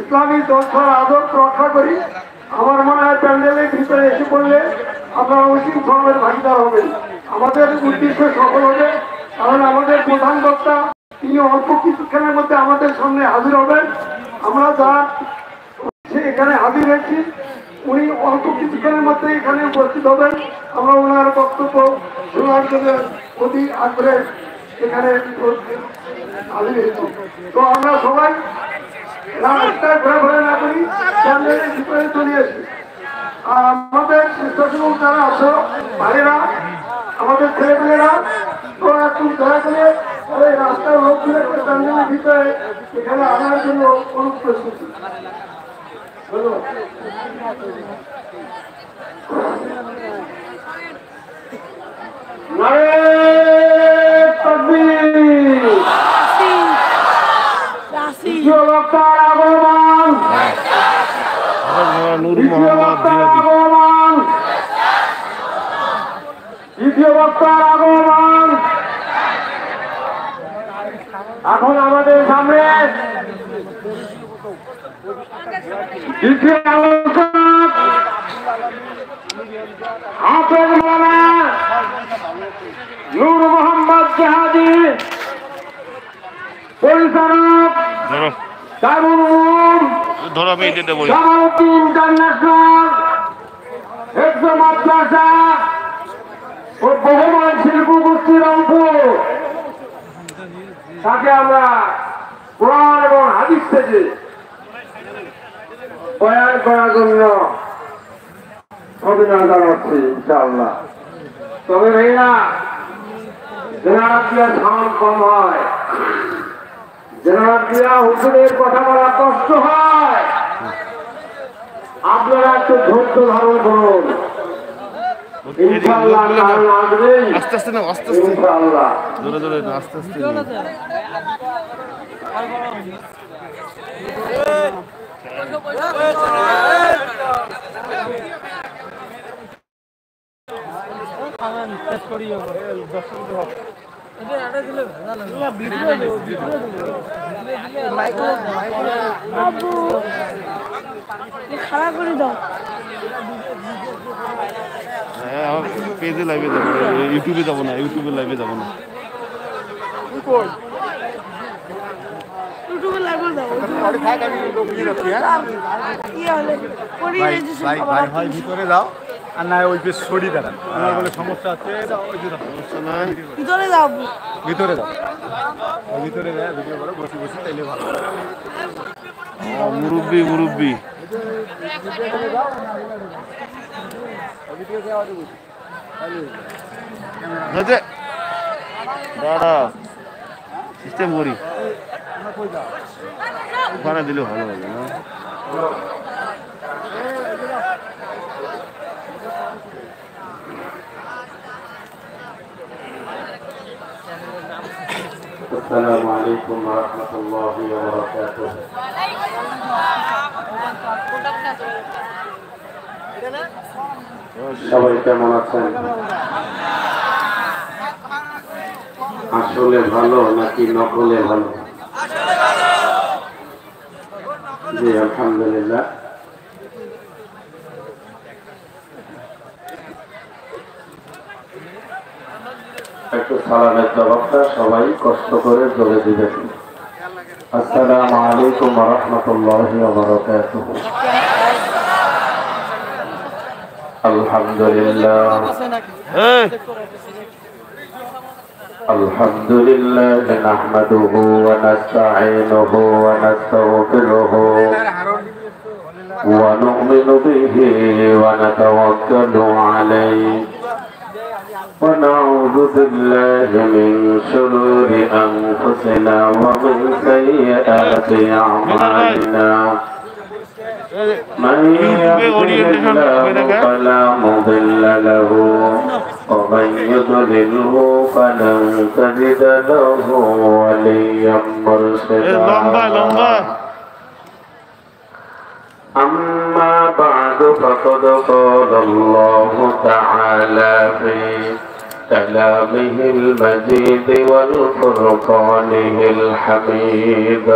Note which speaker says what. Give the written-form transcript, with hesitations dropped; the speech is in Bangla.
Speaker 1: ইসলামী দর্শন আদর্শ রক্ষা করি। আমার মনে হয় প্যান্ডেলের ভিতরে এসে পড়লে আপনারা অসীম সবের ভাগিদার হবেন, আমাদের উদ্দেশ্য সফল হবে। কারণ আমাদের প্রধান বক্তা তিনি অল্প কিছুক্ষণের মধ্যে আমাদের সামনে হাজির হবেন। আমরা যা এখানে হাজির হয়েছি উনি অল্প কিছুক্ষণের মধ্যে এখানে উপস্থিত হবেন। আমরা ওনার বক্তব্য শোনার জন্য অতি আগ্রহে এখানে হাজির হয়েছি। তো আমরা সবাই রাস্তায় ঘোরাঘুরি না করি, প্যান্ডেলের ভিতরে চলে আসি। আর আমাদের স্বেচ্ছাসেবক যারা আছে ভাইয়েরা, আমাদের ছেলেমেয়েরা, তো একটু দয়া করে ওই রাস্তার লোকগুলো প্যান্ডেলের ভিতরে এখানে আনার জন্য অনুরোধ করছি। ধন্যবাদ। দ্বিতীয় বক্তার আগমন। এখন আমাদের সামনে দ্বিতীয় আলোচক হাফেজ মাওলানা নূর মোহাম্মদ জাহাদি, পরিচালক দারুল উলুম জামালউদ্দিন ইন্টারন্যাশনাল হেফজ মাদ্রাসা ও বহুমান শিল্প গোষ্ঠী রংপুর। তাকে আমরা কোরআন এবং হাদিস থেকে বয়ান করার জন্য অভিনন্দন জানাচ্ছি ইনশাআল্লাহ। তবে ভাইয়া জেনারেল দিয়া সাউন্ড কম হয়, জেনারেল দিয়া হুজুরের কথা বলা কষ্ট হয়, আপনারা একটু ধৈর্য ধারণ করুন ইনশাআল্লাহ। আস্তে আস্তে না, আস্তে আস্তে ইনশাআল্লাহ, জোরে জোরে না, আস্তে আস্তে।
Speaker 2: খারাপ করে দাও,
Speaker 3: পেজে লাইভে যাবো, ইউটিউবে যাবো না, ইউটিউবে লাইভে যাবো না।
Speaker 4: ভিতরে যাও আর না ওই যে সরি দাঁড়ান, আমার বলে সমস্যা আছে,
Speaker 2: ভিতরে যাও,
Speaker 4: ভিতরে যাও, ভিতরে যায় ভিডিও করো, বসে বসে তাইলে ভালো।
Speaker 3: মুরব্বি মুরব্বি দাঁড়া সিস্টেম করি, ওখানে দিলে ভালো হবে না।
Speaker 5: আসসালামু আলাইকুম ওয়া রাহমাতুল্লাহি ওয়া বারাকাতুহু। সবাই কেমন আছেন? আসলে ভালো নাকি নকলে ভালো? জি আলহামদুলিল্লাহ। একটু সালামের জবাবটা সবাই কষ্ট করে জোরে দিবেন। আসসালামু আলাইকুম ওয়া রাহমাতুল্লাহি ওয়া বারাকাতুহু। আলহামদুলিল্লাহ আলহামদুলিল্লাহ নাহমাদুহু ওয়া নাস্তাঈনুহু ওয়া নাস্তাগফিরুহু ওয়া নু'মিনু বিহি ওয়া নাতাওয়াক্কালু আলাইহি ونعوذ بالله من شرور أنفسنا ومن سيئات أعمالنا من يهده الله فلا مضل له ومن يضلله فلن تجد له وليا مرشدا. أما بعد فقد قال الله تعالى في كلامه المجيد والفرقانه الحميد.